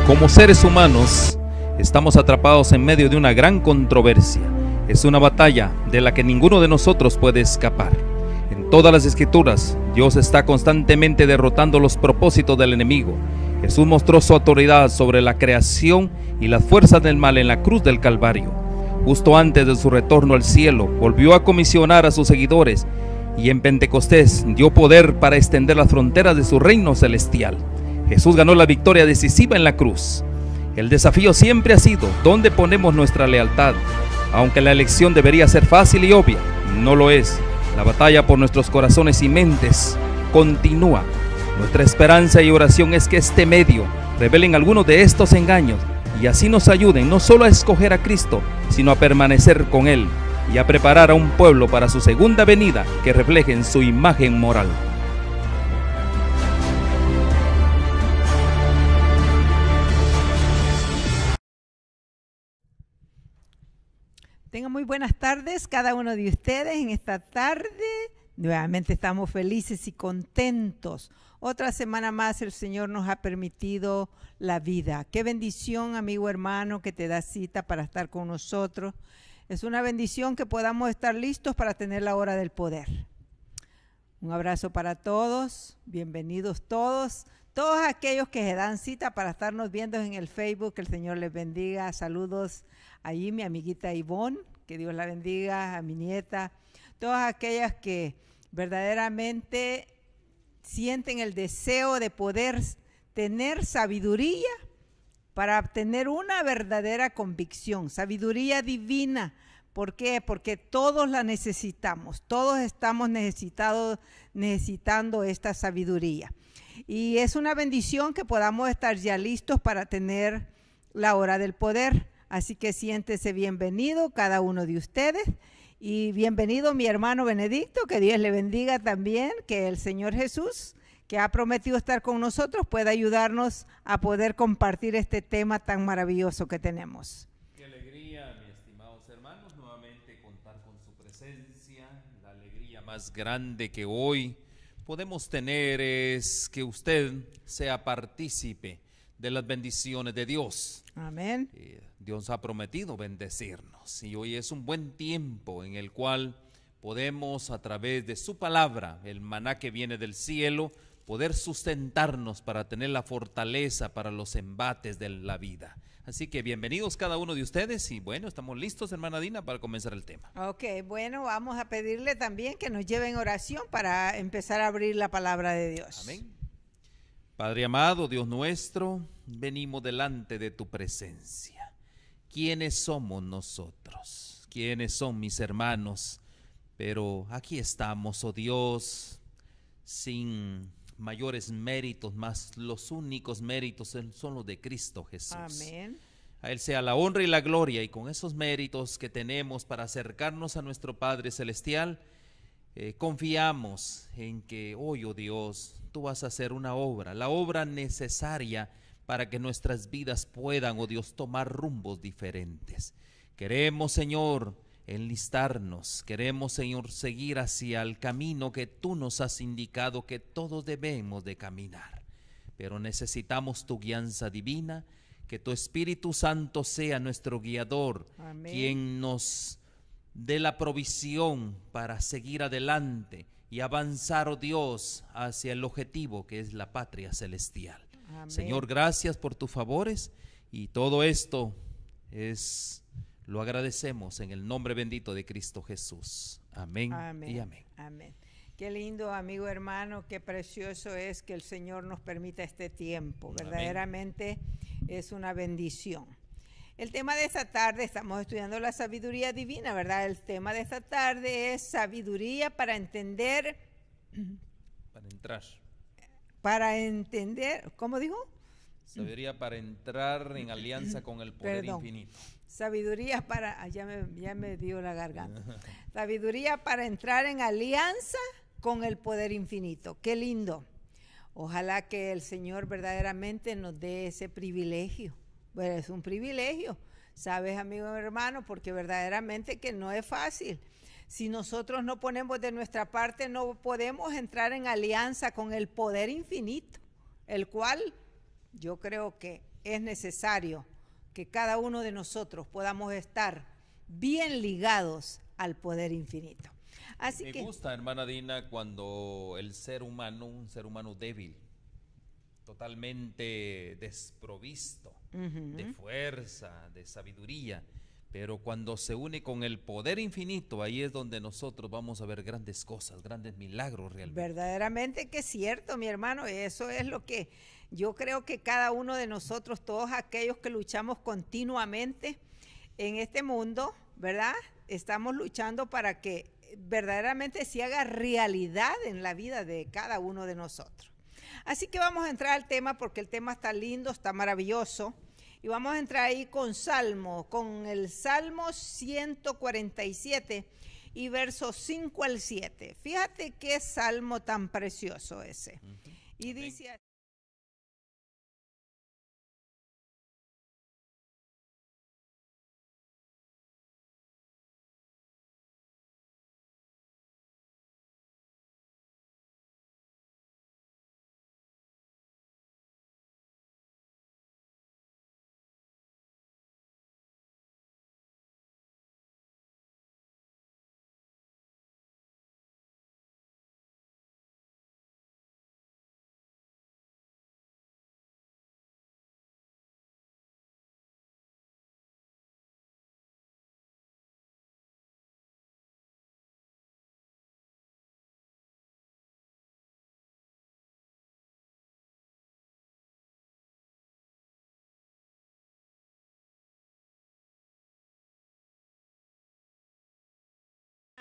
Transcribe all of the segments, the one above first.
Como seres humanos, estamos atrapados en medio de una gran controversia. Es una batalla de la que ninguno de nosotros puede escapar. En todas las escrituras, Dios está constantemente derrotando los propósitos del enemigo. Jesús mostró su autoridad sobre la creación y las fuerzas del mal en la cruz del Calvario. Justo antes de su retorno al cielo, volvió a comisionar a sus seguidores y en Pentecostés dio poder para extender las fronteras de su reino celestial. Jesús ganó la victoria decisiva en la cruz. El desafío siempre ha sido ¿dónde ponemos nuestra lealtad? Aunque la elección debería ser fácil y obvia, no lo es. La batalla por nuestros corazones y mentes continúa. Nuestra esperanza y oración es que este medio revelen algunos de estos engaños y así nos ayuden no solo a escoger a Cristo, sino a permanecer con Él y a preparar a un pueblo para su segunda venida que reflejen su imagen moral. Tengan muy buenas tardes cada uno de ustedes en esta tarde. Nuevamente estamos felices y contentos. Otra semana más el Señor nos ha permitido la vida. Qué bendición, amigo hermano, que te da cita para estar con nosotros. Es una bendición que podamos estar listos para tener la hora del poder. Un abrazo para todos, bienvenidos todos aquellos que se dan cita para estarnos viendo en el Facebook, que el Señor les bendiga. Saludos allí, mi amiguita Ivonne, que Dios la bendiga, a mi nieta, todas aquellas que verdaderamente sienten el deseo de poder tener sabiduría para obtener una verdadera convicción, sabiduría divina. ¿Por qué? Porque todos la necesitamos, todos estamos necesitando esta sabiduría. Y es una bendición que podamos estar ya listos para tener la hora del poder. Así que siéntese bienvenido cada uno de ustedes y bienvenido mi hermano Benedicto, que Dios le bendiga también, que el Señor Jesús, que ha prometido estar con nosotros, pueda ayudarnos a poder compartir este tema tan maravilloso que tenemos. Qué alegría, mis estimados hermanos, nuevamente contar con su presencia. La alegría más grande que hoy podemos tener es que usted sea partícipe de las bendiciones de Dios. Amén. Dios ha prometido bendecirnos y hoy es un buen tiempo en el cual podemos, a través de su palabra, el maná que viene del cielo, poder sustentarnos para tener la fortaleza para los embates de la vida. Así que bienvenidos cada uno de ustedes y bueno, estamos listos, hermana Dina, para comenzar el tema. Ok, bueno, vamos a pedirle también que nos lleve en oración para empezar a abrir la palabra de Dios. Amén. Padre amado, Dios nuestro, venimos delante de tu presencia. ¿Quiénes somos nosotros? ¿Quiénes son mis hermanos? Pero aquí estamos, oh Dios, sin mayores méritos, más los únicos méritos son los de Cristo Jesús. Amén. A Él sea la honra y la gloria, y con esos méritos que tenemos para acercarnos a nuestro Padre Celestial, confiamos en que hoy, oh Dios, tú vas a hacer una obra, la obra necesaria para que nuestras vidas puedan, oh Dios, tomar rumbos diferentes. Queremos, Señor, enlistarnos, queremos, Señor, seguir hacia el camino que tú nos has indicado que todos debemos de caminar, pero necesitamos tu guianza divina, que tu Espíritu Santo sea nuestro guiador. Amén. Quien nos dé la provisión para seguir adelante y avanzar, oh Dios, hacia el objetivo que es la patria celestial. Amén. Señor, gracias por tus favores y todo esto lo agradecemos en el nombre bendito de Cristo Jesús. Amén, amén y amén. Amén. Qué lindo, amigo hermano, qué precioso es que el Señor nos permita este tiempo. Amén. Verdaderamente es una bendición. El tema de esta tarde, estamos estudiando la sabiduría divina, ¿verdad? El tema de esta tarde es sabiduría para entender. Para entender, ¿cómo dijo? Sabiduría para entrar en alianza con el poder infinito. Sabiduría para, ya me dio la garganta. Sabiduría para entrar en alianza con el poder infinito. Qué lindo. Ojalá que el Señor verdaderamente nos dé ese privilegio. Bueno, es un privilegio, ¿sabes, amigo hermano? Porque verdaderamente que no es fácil. Si nosotros no ponemos de nuestra parte, no podemos entrar en alianza con el poder infinito, el cual yo creo que es necesario que cada uno de nosotros podamos estar bien ligados al poder infinito. Así Me que gusta, hermana Dina, cuando el ser humano, un ser humano débil, totalmente desprovisto de fuerza, de sabiduría, pero cuando se une con el poder infinito, ahí es donde nosotros vamos a ver grandes cosas, grandes milagros realmente. verdaderamente que es cierto, mi hermano, eso es lo que yo creo que cada uno de nosotros, todos aquellos que luchamos continuamente en este mundo, ¿verdad? Estamos luchando para que verdaderamente se haga realidad en la vida de cada uno de nosotros. Así que vamos a entrar al tema porque el tema está lindo, está maravilloso. Y vamos a entrar ahí con el Salmo 147 y versos 5 al 7. Fíjate qué salmo tan precioso ese. Y dice así.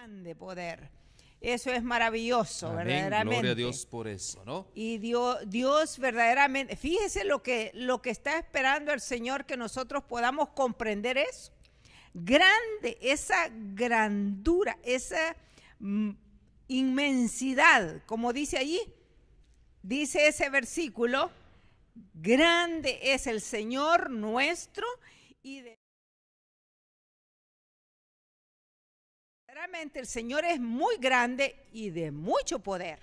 De poder. Eso es maravilloso, Amén, verdaderamente. gloria a Dios por eso, ¿no? Y Dios verdaderamente, fíjese lo que está esperando el Señor, que nosotros podamos comprender eso. Grande, esa grandura, esa inmensidad, como dice allí, dice ese versículo, grande es el Señor nuestro y verdaderamente el Señor es muy grande y de mucho poder.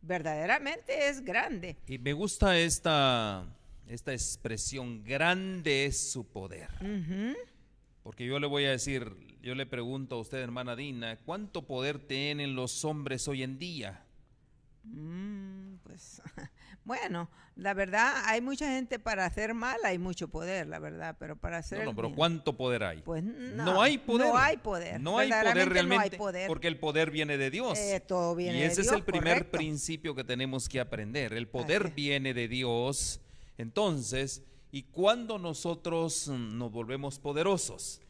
Verdaderamente es grande. Y me gusta esta expresión, grande es su poder. Porque yo le voy a decir, yo le pregunto a usted, hermana Dina, ¿cuánto poder tienen los hombres hoy en día? Pues, bueno, la verdad, hay mucha gente para hacer mal, hay mucho poder, la verdad, pero para hacer No, pero bien, ¿cuánto poder hay? pues no hay poder. No hay poder. No hay poder Verdaderamente realmente, no hay poder. porque el poder viene de Dios. Todo viene y de ese es Dios, el primer correcto. principio que tenemos que aprender. El poder Así es. viene de Dios. Entonces, ¿y cuándo nosotros nos volvemos poderosos?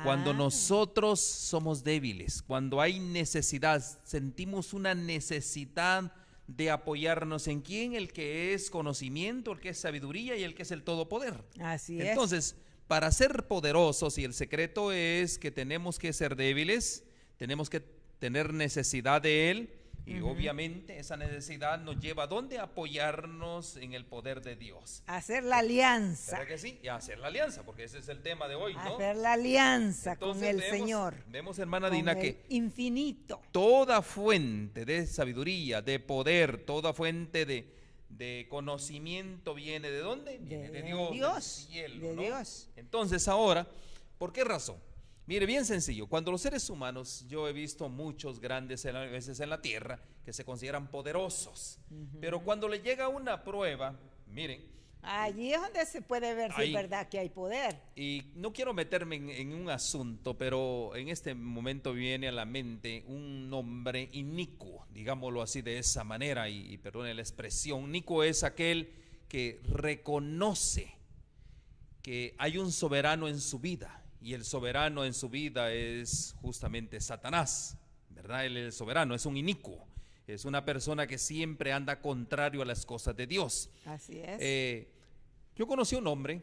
Cuando nosotros somos débiles, cuando hay necesidad, sentimos una necesidad de apoyarnos en quién, el que es conocimiento, el que es sabiduría y el que es el todopoder. Así es. Entonces, para ser poderosos, y el secreto es que tenemos que ser débiles, tenemos que tener necesidad de Él, y obviamente esa necesidad nos lleva a ¿dónde? Apoyarnos en el poder de Dios. Hacer la alianza. ¿Verdad que sí? Y hacer la alianza, porque ese es el tema de hoy, ¿no? Hacer la alianza Entonces, con el Señor. Vemos, hermana con Dina, el que infinito. toda fuente de sabiduría, de poder, toda fuente de conocimiento viene ¿de dónde? Viene de Dios, del cielo, de ¿no? Dios. Entonces ahora, ¿por qué razón? Mire, bien sencillo, cuando los seres humanos, yo he visto muchos grandes a veces en la tierra que se consideran poderosos, pero cuando le llega una prueba, miren, Allí es donde se puede ver si es verdad que hay poder. y no quiero meterme en un asunto, pero en este momento viene a la mente un nombre inicuo, digámoslo así de esa manera, y perdone la expresión. Inicuo es aquel que reconoce que hay un soberano en su vida, y el soberano en su vida es justamente Satanás, ¿verdad? Él es el soberano, es un inicuo, es una persona que siempre anda contrario a las cosas de Dios. Así es. Yo conocí a un hombre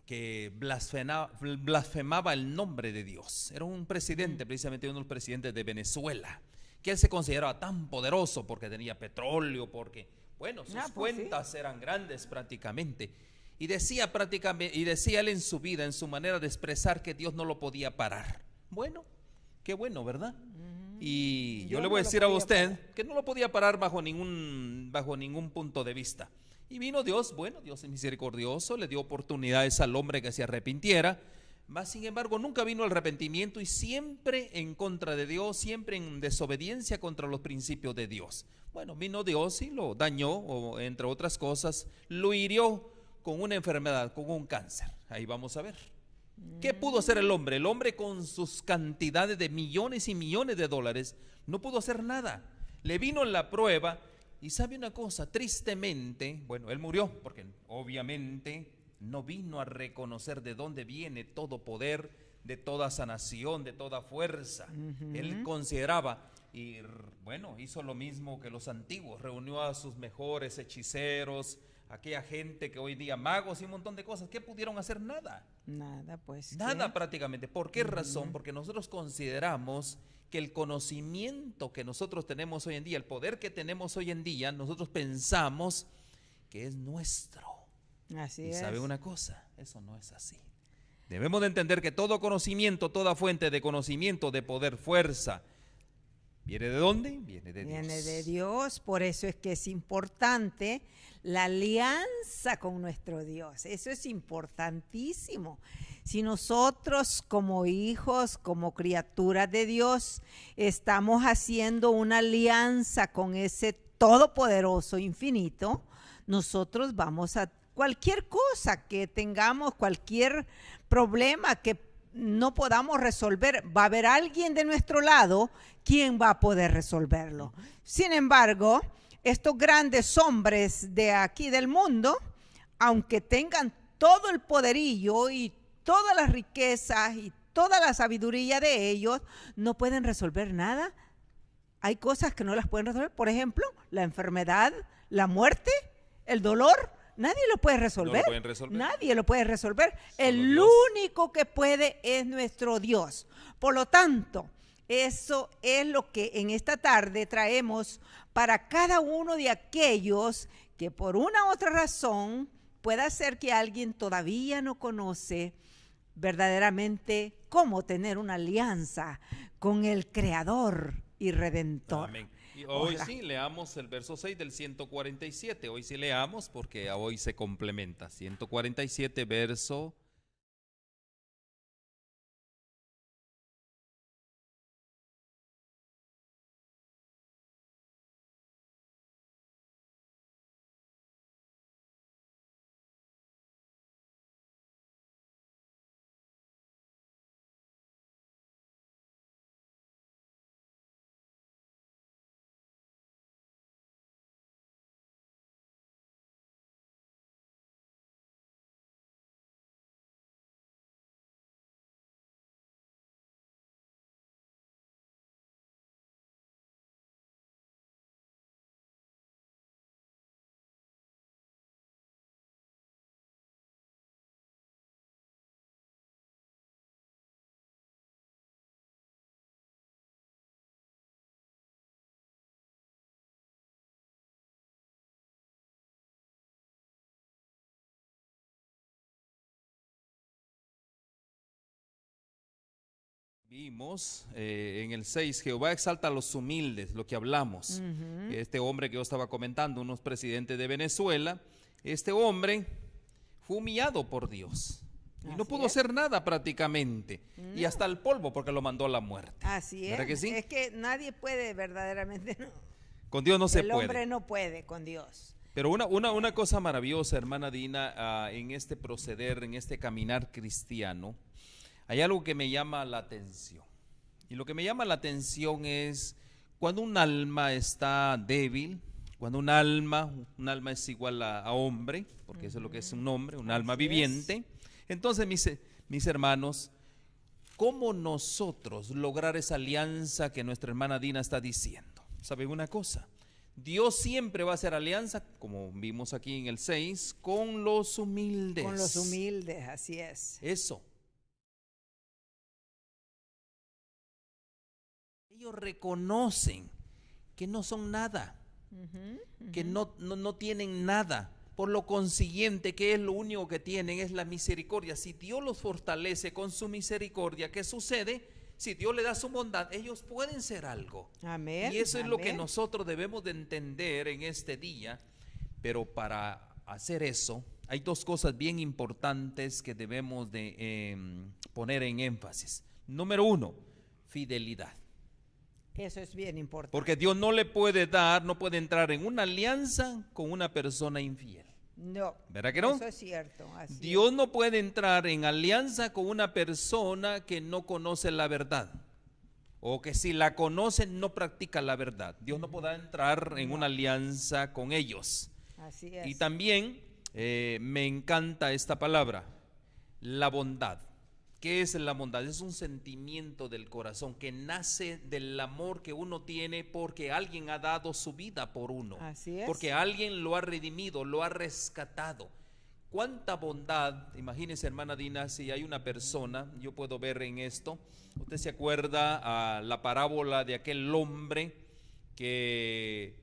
que blasfemaba el nombre de Dios. Era un presidente, precisamente uno de los presidentes de Venezuela, que él se consideraba tan poderoso porque tenía petróleo, porque, bueno, sus cuentas eran grandes prácticamente. Y decía él en su vida, en su manera de expresar, que Dios no lo podía parar. Bueno, qué bueno, ¿verdad? Y yo le voy a decir a usted que no lo podía parar bajo ningún punto de vista. Y vino Dios, bueno, Dios es misericordioso, le dio oportunidades al hombre que se arrepintiera, mas sin embargo nunca vino el arrepentimiento y siempre en contra de Dios, siempre en desobediencia contra los principios de Dios. Bueno, vino Dios y lo dañó, o entre otras cosas, lo hirió con una enfermedad, con un cáncer. Ahí vamos a ver. ¿Qué pudo hacer el hombre? El hombre con sus cantidades de millones y millones de dólares no pudo hacer nada. Le vino la prueba y sabe una cosa, tristemente, bueno, él murió porque obviamente no vino a reconocer de dónde viene todo poder, de toda sanación, de toda fuerza. Él consideraba, y bueno, hizo lo mismo que los antiguos, reunió a sus mejores hechiceros, aquella gente que hoy día, magos y un montón de cosas, ¿qué pudieron hacer? Nada. Nada, pues. Nada prácticamente. ¿Por qué razón? Porque nosotros consideramos que el conocimiento que nosotros tenemos hoy en día, el poder que tenemos hoy en día, nosotros pensamos que es nuestro. Así es. Y sabe una cosa, eso no es así. Debemos de entender que todo conocimiento, toda fuente de conocimiento, de poder, fuerza, ¿viene de dónde? Viene de Dios. Viene de Dios, por eso es que es importante la alianza con nuestro Dios. Eso es importantísimo. Si nosotros como hijos, como criaturas de Dios, estamos haciendo una alianza con ese todopoderoso infinito, nosotros vamos a cualquier cosa que tengamos, cualquier problema que no podamos resolver, va a haber alguien de nuestro lado quien va a poder resolverlo. Sin embargo, estos grandes hombres de aquí del mundo, aunque tengan todo el poderío y todas las riquezas y toda la sabiduría de ellos, no pueden resolver nada. Hay cosas que no las pueden resolver, por ejemplo, la enfermedad, la muerte, el dolor. Nadie lo puede resolver. No lo pueden resolver. Nadie lo puede resolver. Solo El Dios. único que puede es nuestro Dios. Por lo tanto, eso es lo que en esta tarde traemos para cada uno de aquellos que por una u otra razón pueda ser que alguien todavía no conoce verdaderamente cómo tener una alianza con el Creador y Redentor. Amén. Y hoy Ojalá. sí leamos el verso 6 del 147. Hoy sí leamos porque a hoy se complementa. 147 verso. Vimos en el 6, Jehová exalta a los humildes, lo que hablamos. Este hombre que yo estaba comentando, unos presidentes de Venezuela, este hombre fue humillado por Dios. Y no pudo hacer nada prácticamente. No. Y hasta el polvo porque lo mandó a la muerte. Así es. ¿Verdad que sí? Es que nadie puede verdaderamente. No. Con Dios no se puede. El hombre no puede con Dios. Pero una cosa maravillosa, hermana Dina, en este proceder, en este caminar cristiano, hay algo que me llama la atención. Y lo que me llama la atención es cuando un alma está débil, cuando un alma es igual a hombre, porque eso es lo que es un hombre, un alma viviente. Entonces, mis hermanos, ¿cómo nosotros lograr esa alianza que nuestra hermana Dina está diciendo? ¿Saben una cosa? Dios siempre va a hacer alianza, como vimos aquí en el 6, con los humildes. Con los humildes, así es. Eso. Ellos reconocen que no son nada, que no tienen nada. Por lo consiguiente, que es lo único que tienen es la misericordia. Si Dios los fortalece con su misericordia, ¿qué sucede? Si Dios le da su bondad, ellos pueden ser algo. Amén. Y eso es lo que nosotros debemos de entender en este día. Pero para hacer eso, hay dos cosas bien importantes que debemos de poner en énfasis. Número uno, fidelidad. Eso es bien importante. Porque Dios no le puede dar, no puede entrar en una alianza con una persona infiel. No, ¿Verdad que no? eso es cierto. Así Dios no puede entrar en alianza con una persona que no conoce la verdad, o que si la conoce no practica la verdad. Dios no podrá entrar en una alianza con ellos. Así es. Y también me encanta esta palabra, la bondad. ¿Qué es la bondad? Es un sentimiento del corazón que nace del amor que uno tiene porque alguien ha dado su vida por uno. Así es. Porque alguien lo ha redimido, lo ha rescatado. ¿Cuánta bondad? Imagínese, hermana Dina, si hay una persona, yo puedo ver en esto. ¿Usted se acuerda a la parábola de aquel hombre que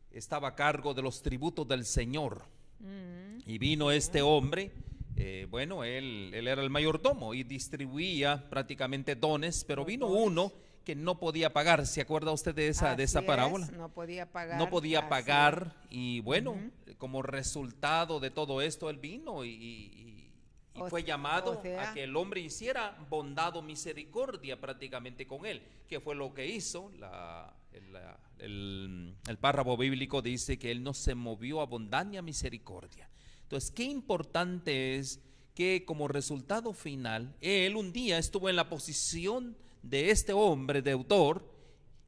estaba a cargo de los tributos del Señor? Y vino este hombre. Bueno, él era el mayordomo y distribuía prácticamente dones, pero vino uno que no podía pagar. ¿Se acuerda usted de esa parábola? No podía pagar. No podía pagar y bueno, como resultado de todo esto, él vino y fue llamado a que el hombre hiciera bondad o misericordia prácticamente con él. ¿Qué fue lo que hizo? El párrafo bíblico dice que él no se movió a bondad ni a misericordia. Entonces, qué importante es que como resultado final, él un día estuvo en la posición de este hombre deudor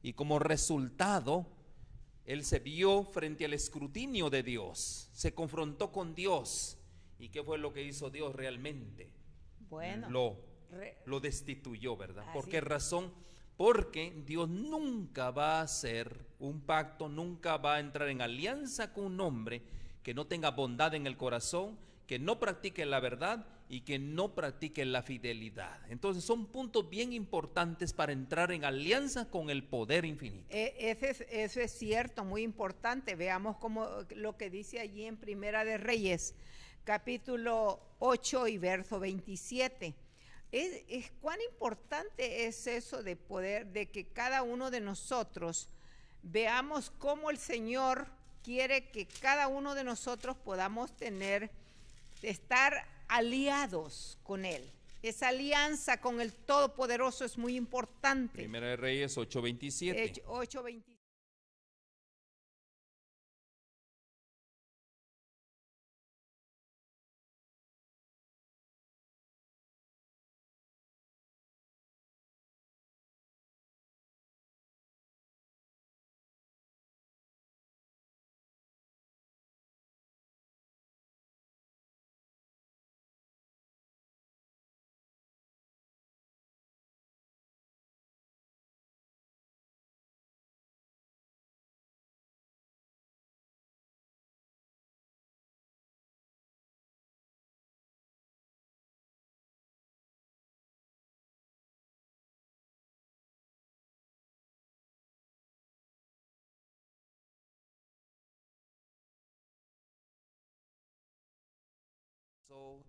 y como resultado, él se vio frente al escrutinio de Dios, se confrontó con Dios. ¿Y qué fue lo que hizo Dios realmente? Bueno, lo destituyó, ¿verdad? ¿Por qué razón? Porque Dios nunca va a hacer un pacto, nunca va a entrar en alianza con un hombre que no tenga bondad en el corazón, que no practique la verdad y que no practique la fidelidad. Entonces son puntos bien importantes para entrar en alianza con el poder infinito. Eso es cierto, muy importante. Veamos como lo que dice allí en Primera de Reyes, capítulo 8 y verso 27. Cuán importante es eso de poder, de que cada uno de nosotros veamos cómo el Señor quiere que cada uno de nosotros podamos estar aliados con Él. Esa alianza con el Todopoderoso es muy importante. Primera de Reyes 8:27. 8:27.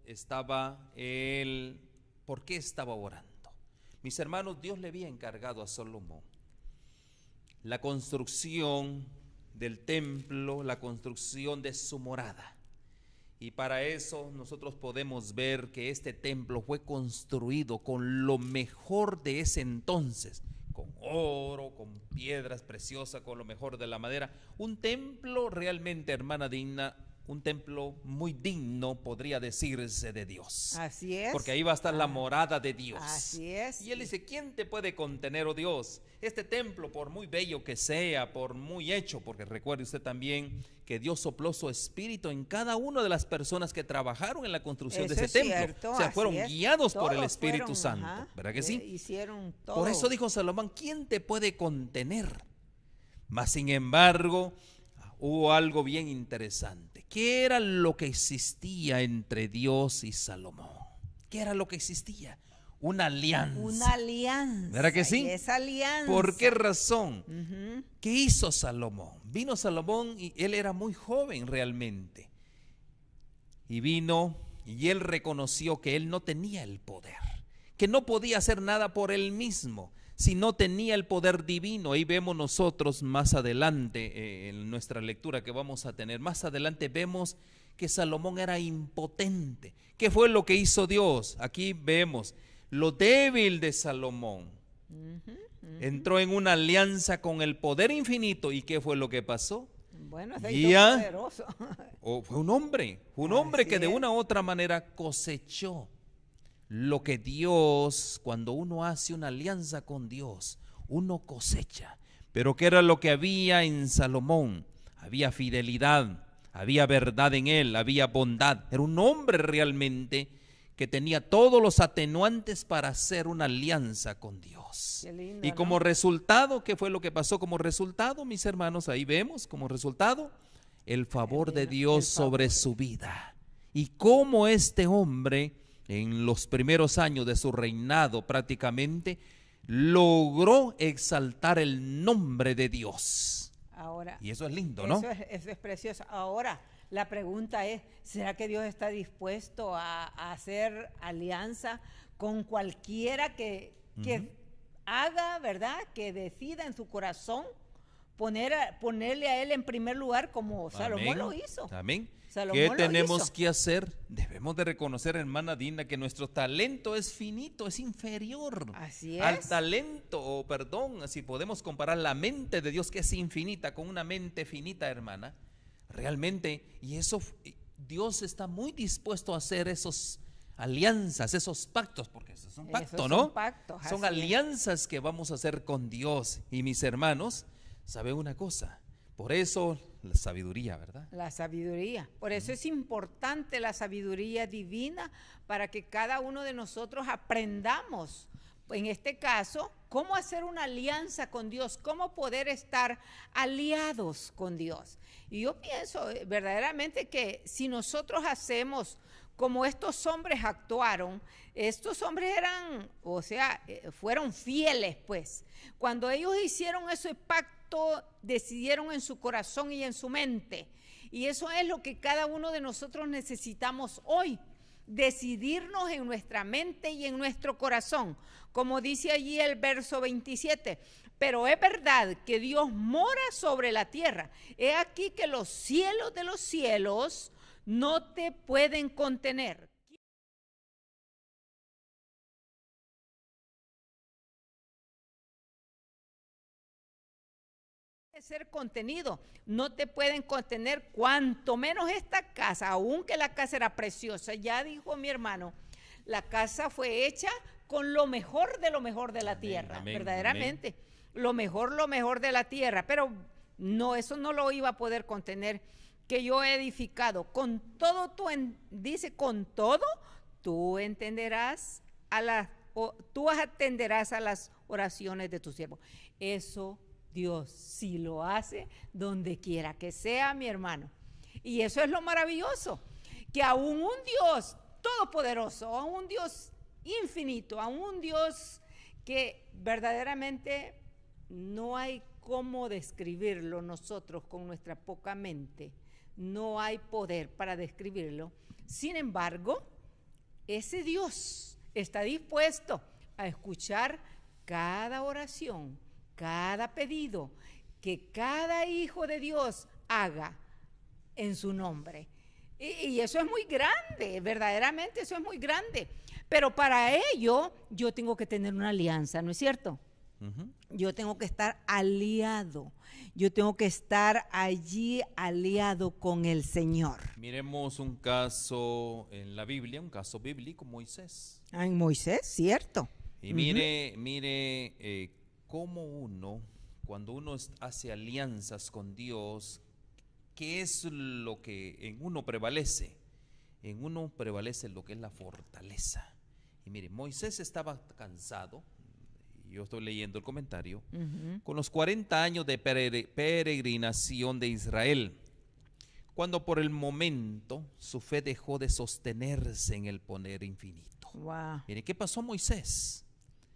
Estaba él, ¿por qué estaba orando? Mis hermanos, Dios le había encargado a Salomón la construcción del templo, la construcción de su morada. Y para eso nosotros podemos ver que este templo fue construido con lo mejor de ese entonces, con oro, con piedras preciosas, con lo mejor de la madera. Un templo realmente, hermana Dina, un templo muy digno, podría decirse, de Dios. Así es. Porque ahí va a estar la morada de Dios. Así es. Y él dice, ¿quién te puede contener, oh Dios? Este templo, por muy bello que sea, por muy hecho, porque recuerde usted también que Dios sopló su espíritu en cada una de las personas que trabajaron en la construcción de ese templo. Cierto, o sea, fueron guiados por el Espíritu fueron, Santo. ¿Verdad que sí? Hicieron todo. Por eso dijo Salomón, ¿quién te puede contener? Mas sin embargo, hubo algo bien interesante. ¿Qué era lo que existía entre Dios y Salomón? ¿Qué era lo que existía? Una alianza. Una alianza. ¿Verdad que sí? Y esa alianza. ¿Por qué razón? ¿Qué hizo Salomón? Vino Salomón y él era muy joven realmente. Y vino y él reconoció que él no tenía el poder, que no podía hacer nada por él mismo, si no tenía el poder divino? Ahí vemos nosotros más adelante, en nuestra lectura que vamos a tener, más adelante vemos que Salomón era impotente. ¿Qué fue lo que hizo Dios? Aquí vemos lo débil de Salomón. Entró en una alianza con el poder infinito. ¿Y qué fue lo que pasó? Bueno, se hizo poderoso. Fue un hombre que de una u otra manera cosechó lo que Dios, cuando uno hace una alianza con Dios, uno cosecha. Pero ¿qué era lo que había en Salomón? Había fidelidad, había verdad en él, había bondad. Era un hombre realmente que tenía todos los atenuantes para hacer una alianza con Dios. Qué lindo, y como ¿no? resultado, ¿qué fue lo que pasó como resultado, mis hermanos? Ahí vemos como resultado el favor de Dios sobre su vida. Y cómo este hombre, en los primeros años de su reinado prácticamente, logró exaltar el nombre de Dios. Ahora, y eso es lindo, ¿no? Eso es precioso. Ahora, la pregunta es, ¿será que Dios está dispuesto a hacer alianza con cualquiera que haga, ¿verdad? Que decida en su corazón ponerle a Él en primer lugar como Salomón lo hizo. Amén. Salomón ¿Qué lo tenemos hizo. que hacer? Debemos de reconocer, hermana Dina, que nuestro talento es finito, es inferior Así al es. talento, o perdón, si podemos comparar la mente de Dios, que es infinita, con una mente finita, hermana. Realmente, y eso, Dios está muy dispuesto a hacer esos alianzas, esos pactos, porque eso es un pacto, Esos ¿no? son pactos, Son así es. alianzas que vamos a hacer con Dios. Y mis hermanos, ¿saben una cosa? Por eso la sabiduría, ¿verdad? La sabiduría. Por eso es importante la sabiduría divina, para que cada uno de nosotros aprendamos, en este caso, cómo hacer una alianza con Dios, cómo poder estar aliados con Dios. Y yo pienso verdaderamente que si nosotros hacemos como estos hombres actuaron, estos hombres eran, o sea, fueron fieles, pues. Cuando ellos hicieron ese pacto, decidieron en su corazón y en su mente. Y eso es lo que cada uno de nosotros necesitamos hoy, decidirnos en nuestra mente y en nuestro corazón. Como dice allí el verso 27, pero es verdad que Dios mora sobre la tierra. He aquí que los cielos de los cielos no te pueden contener. Ser contenido, no te pueden contener, cuanto menos esta casa, aunque la casa era preciosa. Ya dijo mi hermano, la casa fue hecha con lo mejor de la tierra, amén, verdaderamente, lo mejor de la tierra, pero no, eso no lo iba a poder contener, que yo he edificado. Con todo dice, con todo tú entenderás tú atenderás a las oraciones de tu siervo. Eso Dios sí lo hace donde quiera que sea, mi hermano. Y eso es lo maravilloso, que aún un Dios todopoderoso, aún un Dios infinito, aún un Dios que verdaderamente no hay cómo describirlo nosotros con nuestra poca mente, no hay poder para describirlo. Sin embargo, ese Dios está dispuesto a escuchar cada oración, cada pedido que cada hijo de Dios haga en su nombre. Y eso es muy grande, verdaderamente eso es muy grande. Pero para ello yo tengo que tener una alianza, ¿no es cierto? Yo tengo que estar aliado, yo tengo que estar allí aliado con el Señor. Miremos un caso en la Biblia, un caso bíblico, Moisés. En Moisés, cierto. Y mire cómo uno, cuando uno hace alianzas con Dios, ¿qué es lo que en uno prevalece? En uno prevalece lo que es la fortaleza. Y mire, Moisés estaba cansado, yo estoy leyendo el comentario, con los 40 años de peregrinación de Israel, cuando por el momento su fe dejó de sostenerse en el poder infinito. Wow. Mire, ¿qué pasó Moisés?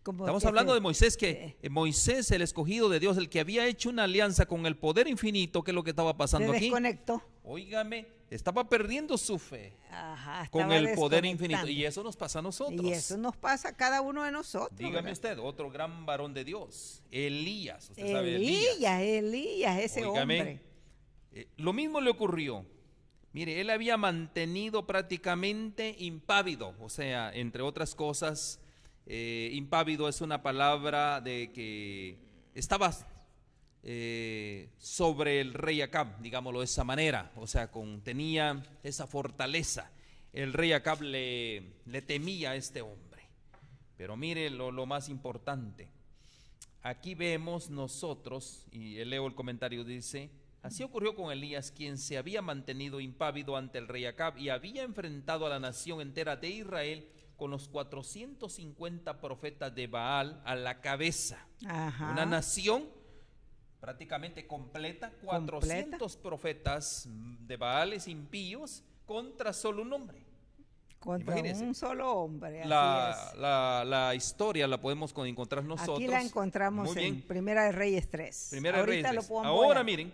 Como Estamos que hablando de Moisés, que Moisés, el escogido de Dios, el que había hecho una alianza con el poder infinito. ¿Qué es lo que estaba pasando se aquí? desconectó. óigame, estaba perdiendo su fe Ajá, con estaba el poder infinito. desconectando. Y eso nos pasa a nosotros. Y eso nos pasa a cada uno de nosotros. Dígame ¿verdad? usted, otro gran varón de Dios, Elías. Usted sabe de Elías. Elías, ese Óigame, hombre. lo mismo le ocurrió. Mire, él había mantenido prácticamente impávido, o sea, entre otras cosas, impávido es una palabra de que estaba sobre el rey Acab, digámoslo de esa manera, o sea, tenía esa fortaleza. El rey Acab le temía a este hombre. Pero mire lo más importante. Aquí vemos nosotros, y leo el comentario, dice: así ocurrió con Elías, quien se había mantenido impávido ante el rey Acab y había enfrentado a la nación entera de Israel con los 450 profetas de Baal a la cabeza. Ajá. Una nación prácticamente completa, 400 profetas de Baales impíos contra solo un hombre. Contra Imagínense. un solo hombre. Así es. La historia la podemos encontrar nosotros. Aquí la encontramos en Primera de Reyes 3. Primera de Reyes 3. Ahora miren,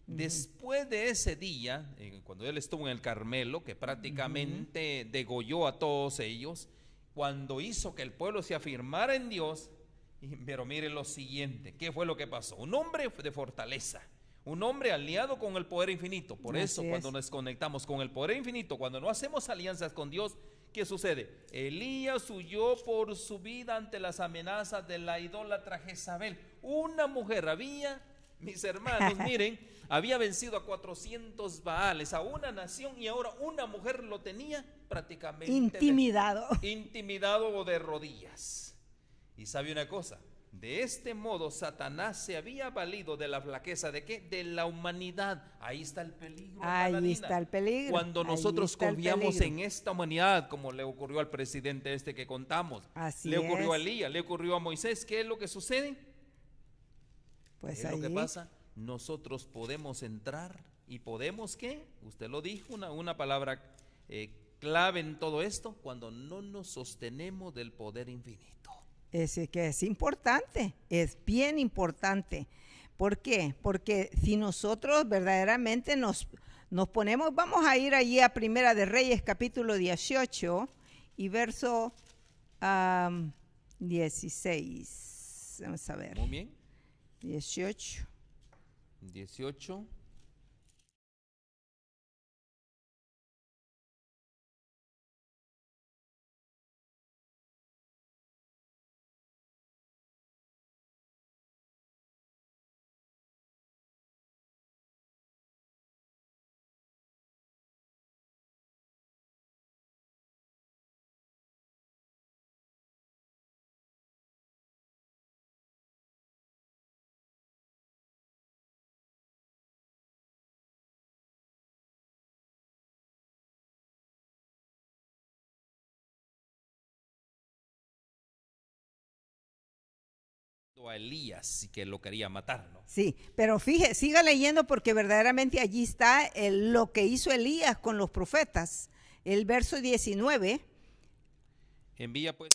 después de ese día, cuando él estuvo en el Carmelo, que prácticamente degolló a todos ellos, cuando hizo que el pueblo se afirmara en Dios, pero miren lo siguiente, ¿qué fue lo que pasó? Un hombre de fortaleza, un hombre aliado con el poder infinito. Por eso cuando nos conectamos con el poder infinito, cuando no hacemos alianzas con Dios, ¿qué sucede? Elías huyó por su vida ante las amenazas de la idólatra Jezabel. Una mujer había, mis hermanos, miren, había vencido a 400 Baales, a una nación, y ahora una mujer lo tenía prácticamente intimidado o de rodillas. Y sabe una cosa, de este modo Satanás se había valido de la flaqueza de ¿qué? De la humanidad. Ahí está el peligro. Ahí está el peligro. Cuando nosotros confiamos en esta humanidad, como le ocurrió al presidente este que contamos, le ocurrió a Elías, le ocurrió a Moisés. ¿Qué es lo que sucede? Pues ¿qué es lo que pasa? Nosotros podemos entrar y podemos, ¿qué? Usted lo dijo, una palabra clave en todo esto, cuando no nos sostenemos del poder infinito. Que es importante, es bien importante. ¿Por qué? Porque si nosotros verdaderamente nos ponemos, vamos a ir allí a Primera de Reyes capítulo 18 y verso 16. Vamos a ver. Muy bien. 18. A Elías y que lo quería matar, ¿no? Sí, pero fíjese, siga leyendo porque verdaderamente allí está lo que hizo Elías con los profetas. El verso 19. Envía pues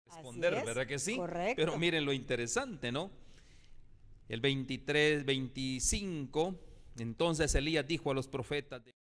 Así responder, es, ¿verdad que sí? correcto. Pero miren lo interesante, ¿no? El 23, 25, entonces Elías dijo a los profetas de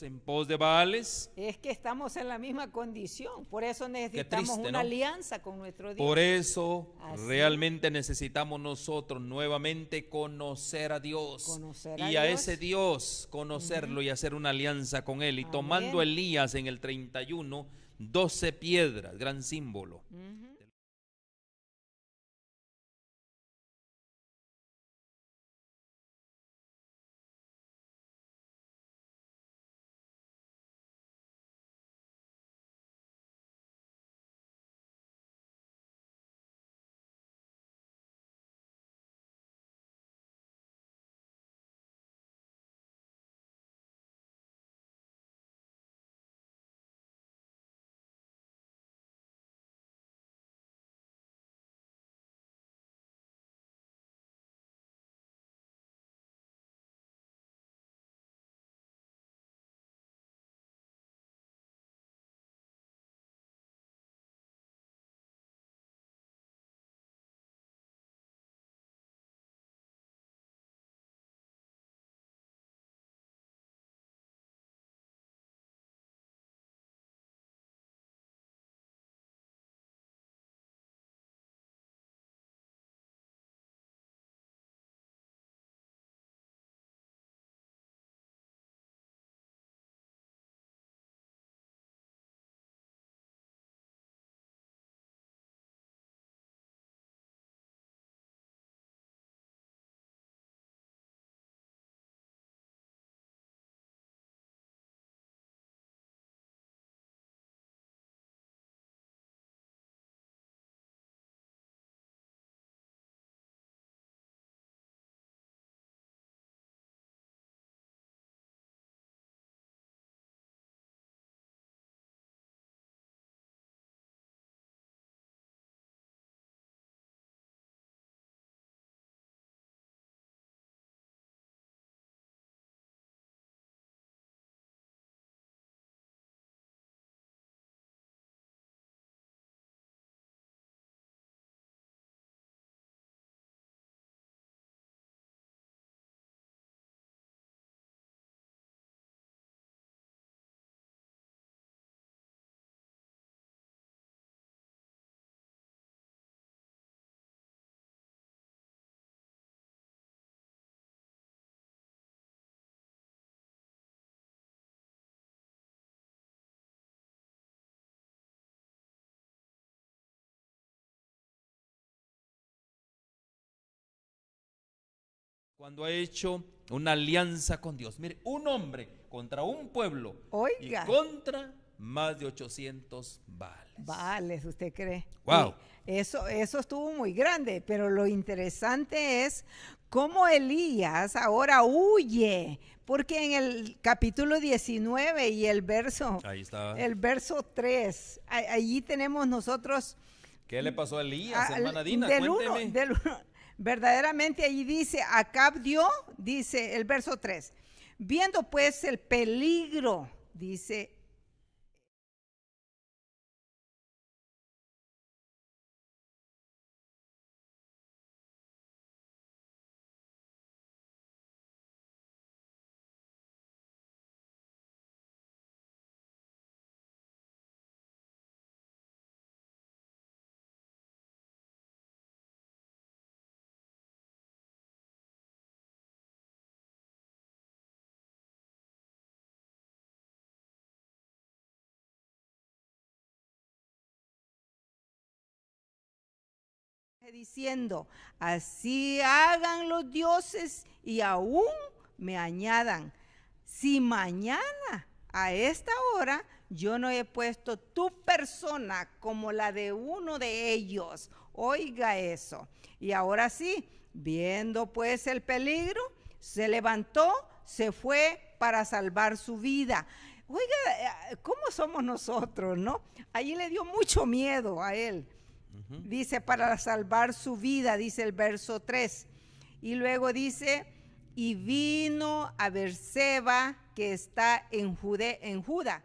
en pos de Baales. Es que estamos en la misma condición, por eso necesitamos triste, una ¿no? alianza con nuestro Dios. Por eso Así realmente necesitamos nosotros nuevamente conocer a Dios. Conocer Y a a Dios. ese Dios conocerlo y hacer una alianza con Él. Y Amén. tomando Elías en el 31, 12 piedras, gran símbolo. Cuando ha hecho una alianza con Dios. Mire, un hombre contra un pueblo. Oiga. Y contra más de 800 Baales. Baales, ¿usted cree? Wow. Eso estuvo muy grande, pero lo interesante es cómo Elías ahora huye, porque en el capítulo 19 y el verso 3, allí tenemos nosotros. ¿Qué le pasó a Elías, hermana Dina? Cuénteme. Verdaderamente allí dice, Acab dio, dice el verso 3, viendo pues el peligro, dice, diciendo, así hagan los dioses y aún me añadan, si mañana a esta hora yo no he puesto tu persona como la de uno de ellos. Oiga eso. Y ahora sí, viendo pues el peligro, se levantó, se fue para salvar su vida. Oiga, ¿cómo somos nosotros, no? Allí le dio mucho miedo a él. Dice, para salvar su vida, dice el verso 3. Y luego dice, y vino a Berseba, que está en Judá.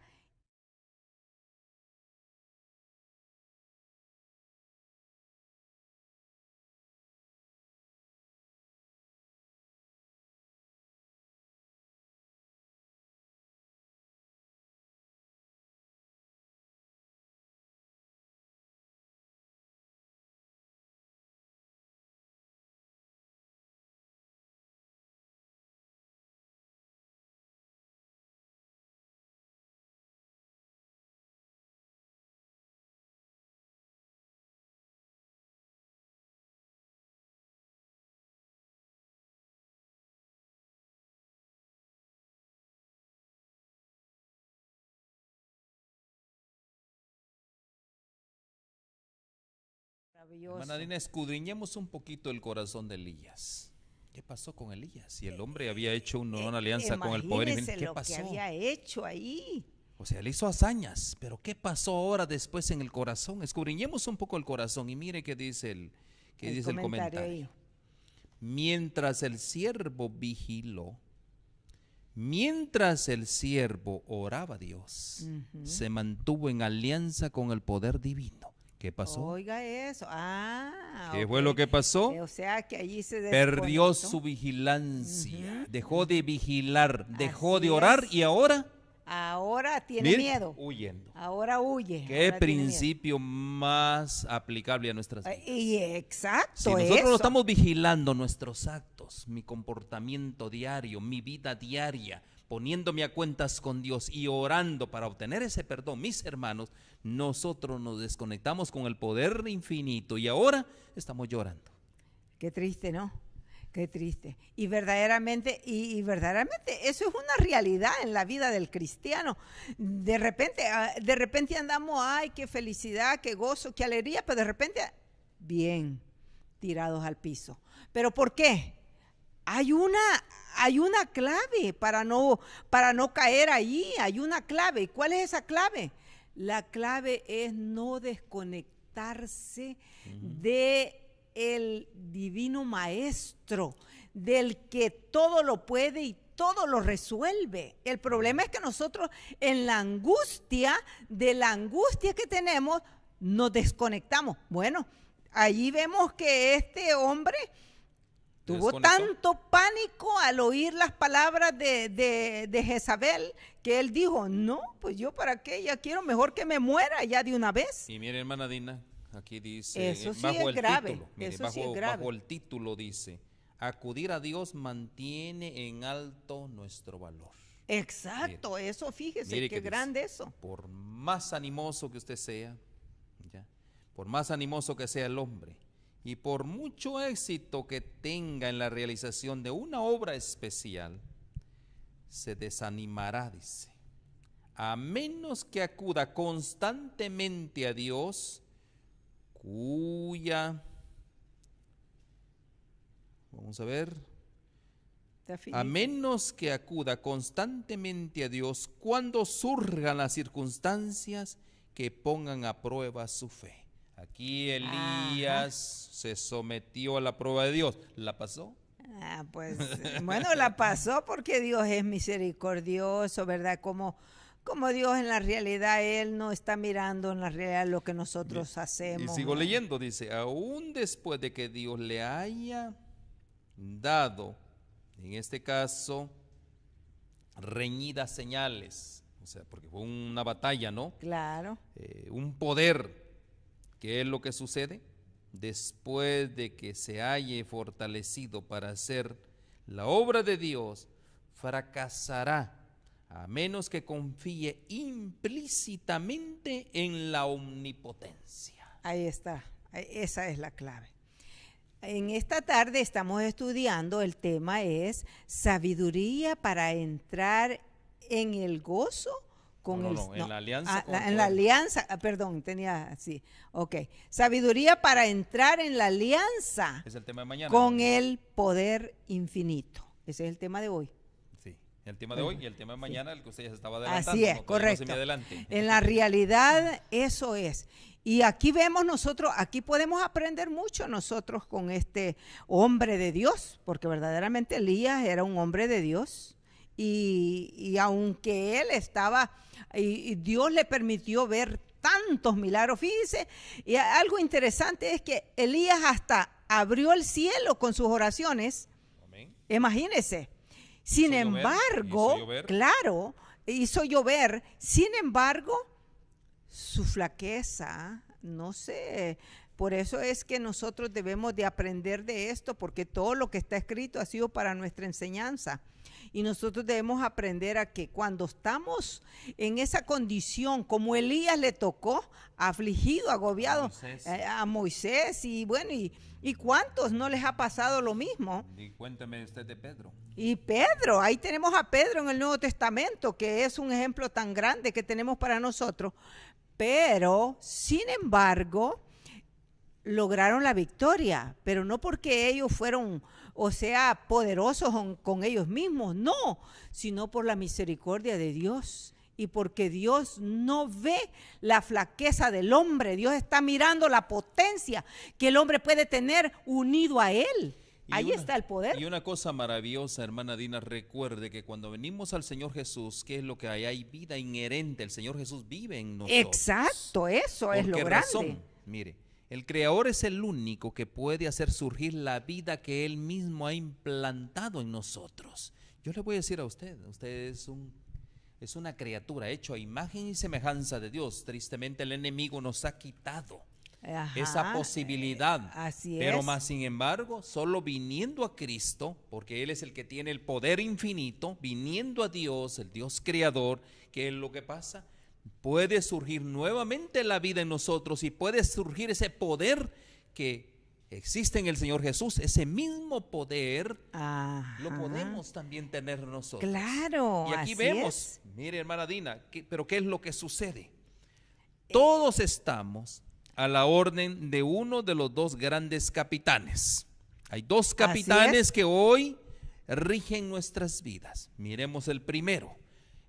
Hermana Dina, escudriñemos un poquito el corazón de Elías. ¿Qué pasó con Elías? Si el hombre había hecho una alianza con el poder, ¿qué pasó? ¿Qué había hecho ahí? O sea, él hizo hazañas, pero ¿qué pasó ahora después en el corazón? Escudriñemos un poco el corazón y mire qué dice el comentario. Mientras el siervo vigiló, mientras el siervo oraba a Dios, se mantuvo en alianza con el poder divino. ¿Qué pasó? Oiga eso. ¿Qué fue lo que pasó? O sea, que allí se perdió su vigilancia, dejó de vigilar, dejó de orar y ahora tiene miedo. Huyendo. Ahora huye. ¿Qué principio más aplicable a nuestras vidas? Y exacto. Si nosotros no estamos vigilando nuestros actos, mi comportamiento diario, mi vida diaria, poniéndome a cuentas con Dios y orando para obtener ese perdón, mis hermanos, nosotros nos desconectamos con el poder infinito y ahora estamos llorando. Qué triste, ¿no? Qué triste. Y verdaderamente eso es una realidad en la vida del cristiano. De repente andamos, ay, qué felicidad, qué gozo, qué alegría, pero de repente, bien, tirados al piso. ¿Pero por qué? Hay una clave para no caer allí, hay una clave. ¿Cuál es esa clave? La clave es no desconectarse de el divino maestro, del que todo lo puede y todo lo resuelve. El problema es que nosotros de la angustia que tenemos, nos desconectamos. Bueno, allí vemos que este hombre tuvo tanto pánico al oír las palabras de Jezabel que él dijo, no, pues yo para qué, ya quiero mejor que me muera ya de una vez. Y mire, hermana Dina, aquí dice, eso sí es grave. Bajo el título dice, acudir a Dios mantiene en alto nuestro valor. Exacto, mire, eso fíjese, qué grande eso. Por más animoso que usted sea, por más animoso que sea el hombre, y por mucho éxito que tenga en la realización de una obra especial, se desanimará, dice, a menos que acuda constantemente a Dios, vamos a ver, a menos que acuda constantemente a Dios cuando surjan las circunstancias que pongan a prueba su fe. Aquí Elías se sometió a la prueba de Dios. ¿La pasó? Pues bueno, la pasó porque Dios es misericordioso, ¿verdad? Como Dios en la realidad, Él no está mirando en la realidad lo que nosotros hacemos. Y sigo leyendo, dice, aún después de que Dios le haya dado, en este caso, reñidas señales, o sea, porque fue una batalla, ¿no? Claro. Un poder. ¿Qué es lo que sucede? Después de que se halle fortalecido para hacer la obra de Dios, fracasará, a menos que confíe implícitamente en la omnipotencia. Ahí está, esa es la clave. En esta tarde estamos estudiando, el tema es sabiduría para entrar en el gozo. En la alianza. En la alianza, perdón, tenía así. Ok. Sabiduría para entrar en la alianza. Es el tema de mañana. Con el poder infinito. Ese es el tema de hoy. Sí, el tema de hoy y el tema de mañana, el que usted ya se estaba adelantando. Así es, correcto. En la realidad, eso es. Y aquí vemos nosotros, aquí podemos aprender mucho nosotros con este hombre de Dios, porque verdaderamente Elías era un hombre de Dios. Y aunque él estaba, y Dios le permitió ver tantos milagros, fíjense, y algo interesante es que Elías hasta abrió el cielo con sus oraciones. Amén. Imagínense. Sin embargo, claro, hizo llover. Sin embargo, su flaqueza, no sé. Por eso es que nosotros debemos de aprender de esto, porque todo lo que está escrito ha sido para nuestra enseñanza. Y nosotros debemos aprender a que cuando estamos en esa condición, como Elías le tocó, afligido, agobiado, a Moisés, y bueno, y ¿cuántos no les ha pasado lo mismo? Y cuénteme usted de Pedro. Y Pedro, ahí tenemos a Pedro en el Nuevo Testamento, que es un ejemplo tan grande que tenemos para nosotros. Pero, sin embargo, lograron la victoria, pero no porque ellos fueron, o sea, poderosos con ellos mismos, no, sino por la misericordia de Dios y porque Dios no ve la flaqueza del hombre. Dios está mirando la potencia que el hombre puede tener unido a Él. Ahí está el poder. Y una cosa maravillosa, hermana Dina, recuerde que cuando venimos al Señor Jesús, ¿qué es lo que hay? Hay vida inherente, el Señor Jesús vive en nosotros. Exacto, eso es lo grande. Razón? Mire, el Creador es el único que puede hacer surgir la vida que Él mismo ha implantado en nosotros. Yo le voy a decir a usted es una criatura hecho a imagen y semejanza de Dios. Tristemente el enemigo nos ha quitado esa posibilidad. Así pero es. más sin embargo, solo viniendo a Cristo, porque Él es el que tiene el poder infinito, viniendo a Dios, el Dios creador, ¿qué es lo que pasa? Puede surgir nuevamente la vida en nosotros y puede surgir ese poder que existe en el Señor Jesús. Ese mismo poder lo podemos también tener nosotros. Claro. Y aquí vemos, mire hermana Dina, pero ¿qué es lo que sucede? Todos estamos a la orden de uno de los dos grandes capitanes. Hay dos capitanes que hoy rigen nuestras vidas. Miremos el primero.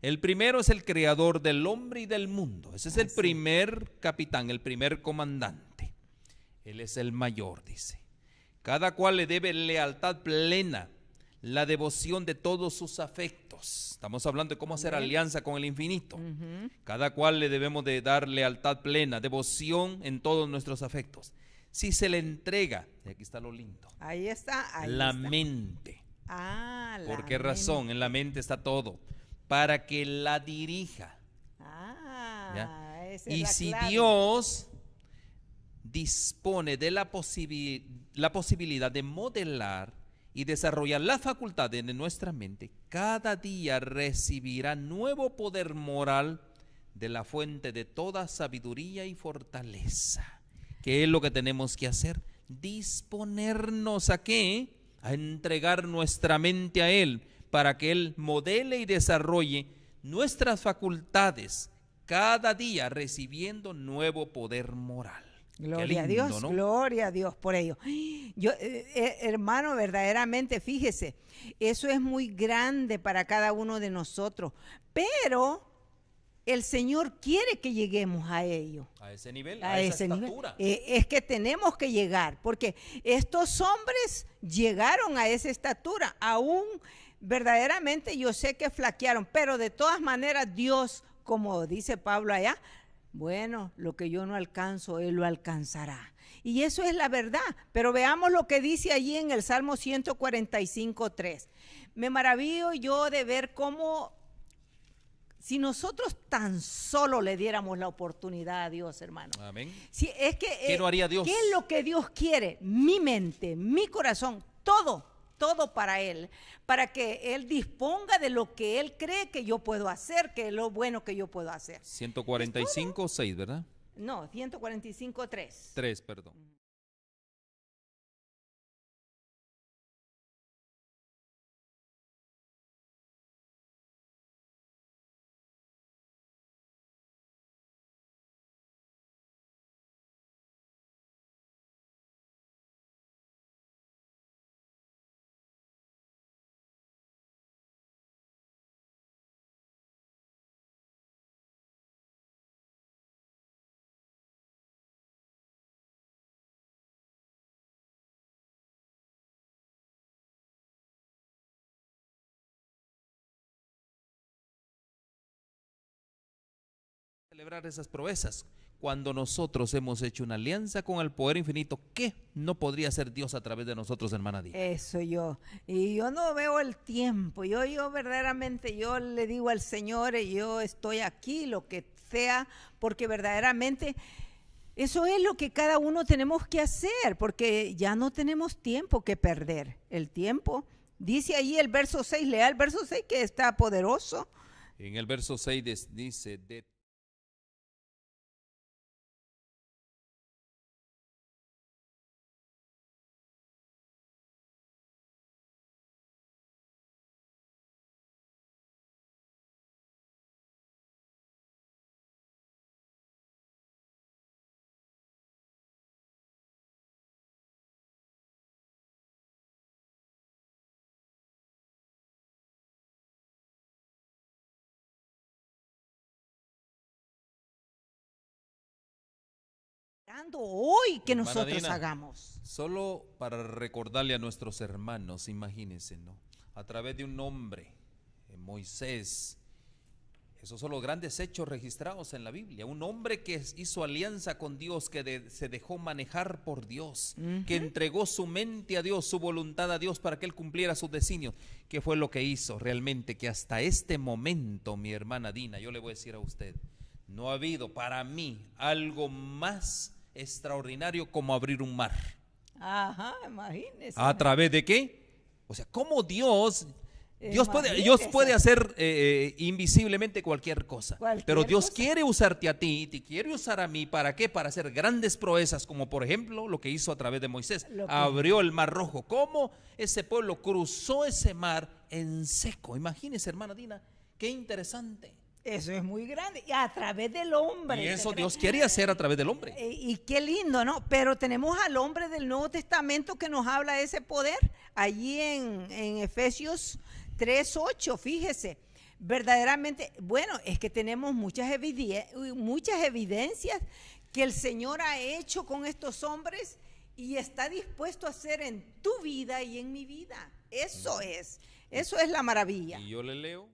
El primero es el creador del hombre y del mundo. Ese es el primer capitán, el primer comandante. Él es el mayor, dice. Cada cual le debe lealtad plena, la devoción de todos sus afectos. Estamos hablando de cómo hacer alianza con el infinito. Cada cual le debemos de dar lealtad plena, devoción en todos nuestros afectos. Si se le entrega, y aquí está lo lindo. Ahí está. La mente. ¿Por qué razón? En la mente está todo. Para que la dirija. Y si Dios dispone de la posibilidad de modelar y desarrollar la facultad de nuestra mente, cada día recibirá nuevo poder moral de la fuente de toda sabiduría y fortaleza. ¿Qué es lo que tenemos que hacer? disponernos ¿a qué? A entregar nuestra mente a Él, para que Él modele y desarrolle nuestras facultades cada día, recibiendo nuevo poder moral. Gloria Qué lindo, a Dios, ¿no? gloria a Dios por ello. Yo, hermano, verdaderamente, fíjese, eso es muy grande para cada uno de nosotros, pero el Señor quiere que lleguemos a ello. A ese nivel, A esa ese nivel. estatura. Es que tenemos que llegar, porque estos hombres llegaron a esa estatura, aún verdaderamente yo sé que flaquearon, pero de todas maneras Dios, como dice Pablo allá, bueno, lo que yo no alcanzo, Él lo alcanzará. Y eso es la verdad. Pero veamos lo que dice allí en el Salmo 145:3. Me maravillo yo de ver cómo, si nosotros tan solo le diéramos la oportunidad a Dios, hermano. Amén. Si es que, ¿Qué no haría Dios? ¿qué es lo que Dios quiere? Mi mente, mi corazón, todo para Él, para que Él disponga de lo que Él cree que yo puedo hacer, que es lo bueno que yo puedo hacer. 145:6, ¿verdad? No, 145:3. 3, perdón. Celebrar esas proezas cuando nosotros hemos hecho una alianza con el poder infinito. ¿Qué no podría hacer Dios a través de nosotros, hermana Dina? Eso yo. Y yo no veo el tiempo. Yo verdaderamente, yo le digo al Señor, yo estoy aquí, lo que sea, porque verdaderamente eso es lo que cada uno tenemos que hacer, porque ya no tenemos tiempo que perder. El tiempo, dice ahí el verso 6, lea el verso 6 que está poderoso. En el verso 6 dice, Hoy que hermana nosotros Dina, hagamos. solo para recordarle a nuestros hermanos, imagínense, ¿no? A través de un hombre, Moisés, esos son los grandes hechos registrados en la Biblia. Un hombre que hizo alianza con Dios, que se dejó manejar por Dios, que entregó su mente a Dios, su voluntad a Dios para que Él cumpliera sus designios. ¿Qué fue lo que hizo realmente? Que hasta este momento, mi hermana Dina, yo le voy a decir a usted, no ha habido para mí algo más extraordinario como abrir un mar. Ajá, imagínese. ¿A través de qué? O sea, ¿cómo Dios Imagínese. puede hacer invisiblemente cualquier cosa? Cualquier Pero Dios cosa. quiere usarte a ti, te quiere usar a mí. ¿Para qué? Para hacer grandes proezas, como por ejemplo lo que hizo a través de Moisés. Lo que- Abrió el mar rojo. ¿Cómo ese pueblo cruzó ese mar en seco? Imagínese, hermana Dina, qué interesante. Eso es muy grande. Y a través del hombre. Y eso ¿te Dios crees? quiere hacer a través del hombre. Y qué lindo, ¿no? Pero tenemos al hombre del Nuevo Testamento que nos habla de ese poder. Allí en Efesios 3:8, fíjese. Verdaderamente, bueno, es que tenemos muchas evidencias que el Señor ha hecho con estos hombres y está dispuesto a hacer en tu vida y en mi vida. Eso es la maravilla. Y yo le leo.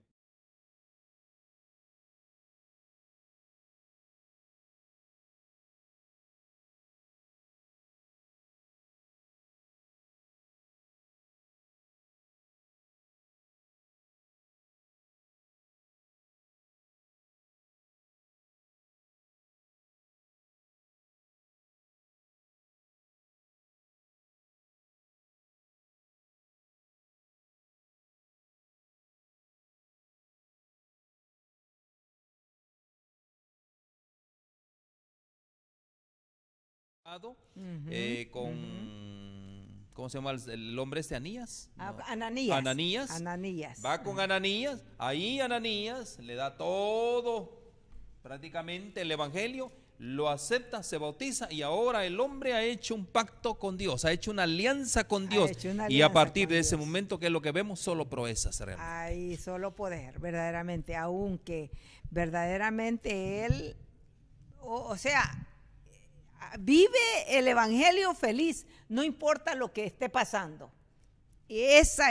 Ujú, Con ujú. ¿cómo se llama el hombre este? ¿Anías? No. Ananías. Ananías. Va con Ananías, ahí Ananías le da todo, prácticamente el evangelio, lo acepta, se bautiza y ahora el hombre ha hecho un pacto con Dios, ha hecho una alianza con Dios. Y a partir de ese momento, ¿qué es lo que vemos? Solo proezas realmente. Ay, solo poder, verdaderamente, aunque verdaderamente él, o sea, vive el evangelio feliz, no importa lo que esté pasando. Y eso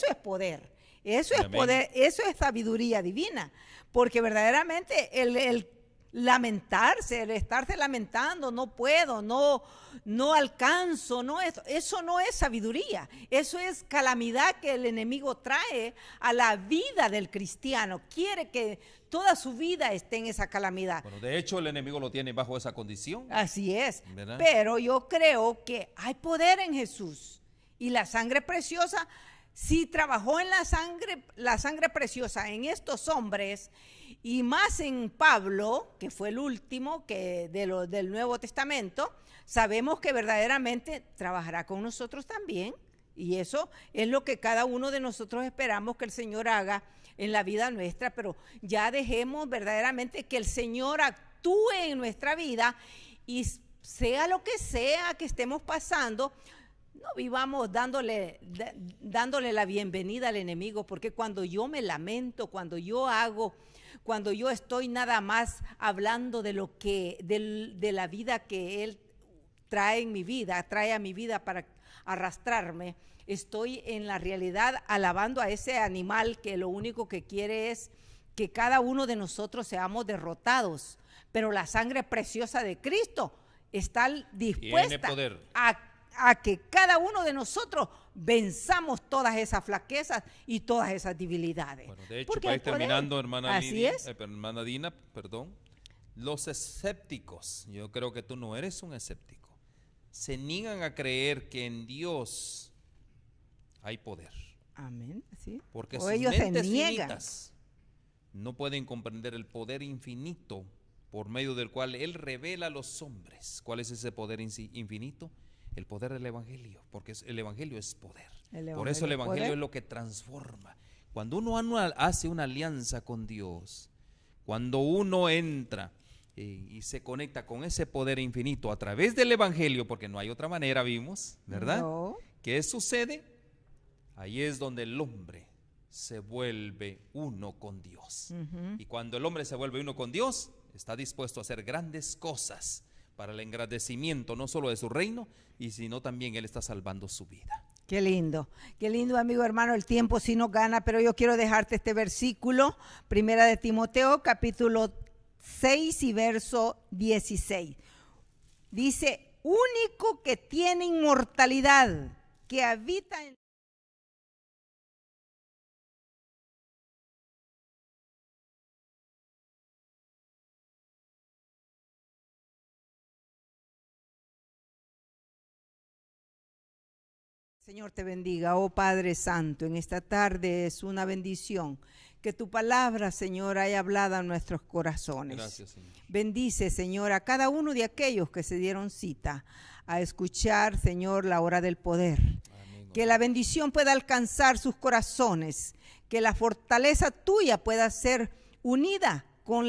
es poder, eso es poder, eso es sabiduría divina, porque verdaderamente el lamentarse, el estarse lamentando, no puedo, no alcanzo, eso no es sabiduría, eso es calamidad que el enemigo trae a la vida del cristiano, quiere que toda su vida esté en esa calamidad. Bueno, de hecho el enemigo lo tiene bajo esa condición. Así es, ¿verdad? Pero yo creo que hay poder en Jesús y la sangre preciosa, si trabajó en la sangre preciosa en estos hombres y más en Pablo, que fue el último del Nuevo Testamento, sabemos que verdaderamente trabajará con nosotros también. Y eso es lo que cada uno de nosotros esperamos que el Señor haga en la vida nuestra, pero ya dejemos verdaderamente que el Señor actúe en nuestra vida y sea lo que sea que estemos pasando, no vivamos dándole la bienvenida al enemigo, porque cuando yo me lamento, cuando yo estoy nada más hablando de lo que, de la vida que Él trae en mi vida, trae a mi vida para arrastrarme, estoy en la realidad alabando a ese animal que lo único que quiere es que cada uno de nosotros seamos derrotados, pero la sangre preciosa de Cristo está dispuesta a que cada uno de nosotros venzamos todas esas flaquezas y todas esas debilidades. Bueno, de hecho, para ir terminando, hermana Dina, los escépticos, yo creo que tú no eres un escéptico, se niegan a creer que en Dios hay poder. Amén, sí. Porque sus mentes finitas no pueden comprender el poder infinito por medio del cual Él revela a los hombres. ¿Cuál es ese poder infinito? El poder del evangelio, porque el evangelio es poder. Por eso el evangelio es lo que transforma. Cuando uno hace una alianza con Dios, cuando uno entra y se conecta con ese poder infinito a través del evangelio, porque no hay otra manera, vimos, ¿verdad? No. ¿Qué sucede? Ahí es donde el hombre se vuelve uno con Dios. Y cuando el hombre se vuelve uno con Dios, está dispuesto a hacer grandes cosas para el engrandecimiento no solo de su reino, y sino también Él está salvando su vida. Qué lindo, amigo hermano, el tiempo sí nos gana, pero yo quiero dejarte este versículo, Primera de Timoteo, capítulo 6 y verso 16. Dice, único que tiene inmortalidad, que habita en... Señor te bendiga, oh Padre Santo, en esta tarde es una bendición que tu palabra, Señor, haya hablado a nuestros corazones. Gracias, Señor. Bendice, Señor, a cada uno de aquellos que se dieron cita a escuchar, Señor, la hora del poder. Amén. Que la bendición pueda alcanzar sus corazones, que la fortaleza tuya pueda ser unida con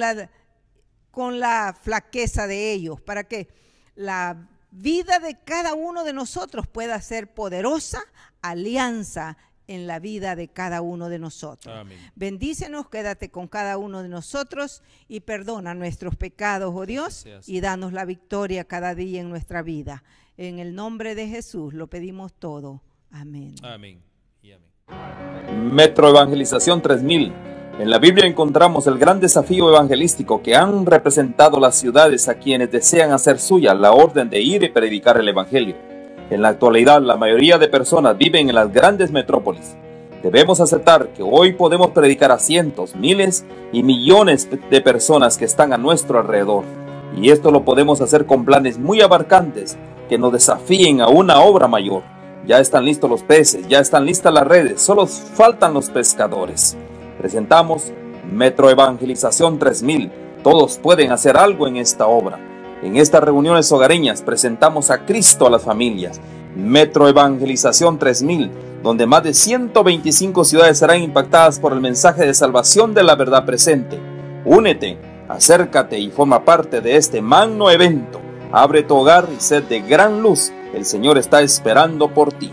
la flaqueza de ellos, para que la vida de cada uno de nosotros pueda ser poderosa alianza en la vida de cada uno de nosotros. Amén. Bendícenos, quédate con cada uno de nosotros y perdona nuestros pecados, oh Dios, y danos la victoria cada día en nuestra vida. En el nombre de Jesús lo pedimos todo. Amén. Amén y amén. Metro Evangelización 3000. En la Biblia encontramos el gran desafío evangelístico que han representado las ciudades a quienes desean hacer suya la orden de ir y predicar el evangelio. En la actualidad, la mayoría de personas viven en las grandes metrópolis. Debemos aceptar que hoy podemos predicar a cientos, miles y millones de personas que están a nuestro alrededor. Y esto lo podemos hacer con planes muy abarcantes que nos desafíen a una obra mayor. Ya están listos los peces, ya están listas las redes, solo faltan los pescadores. Presentamos Metro Evangelización 3000. Todos pueden hacer algo en esta obra. En estas reuniones hogareñas presentamos a Cristo a las familias. Metro Evangelización 3000, donde más de 125 ciudades serán impactadas por el mensaje de salvación de la verdad presente. Únete, acércate y forma parte de este magno evento. Abre tu hogar y sed de gran luz. El Señor está esperando por ti.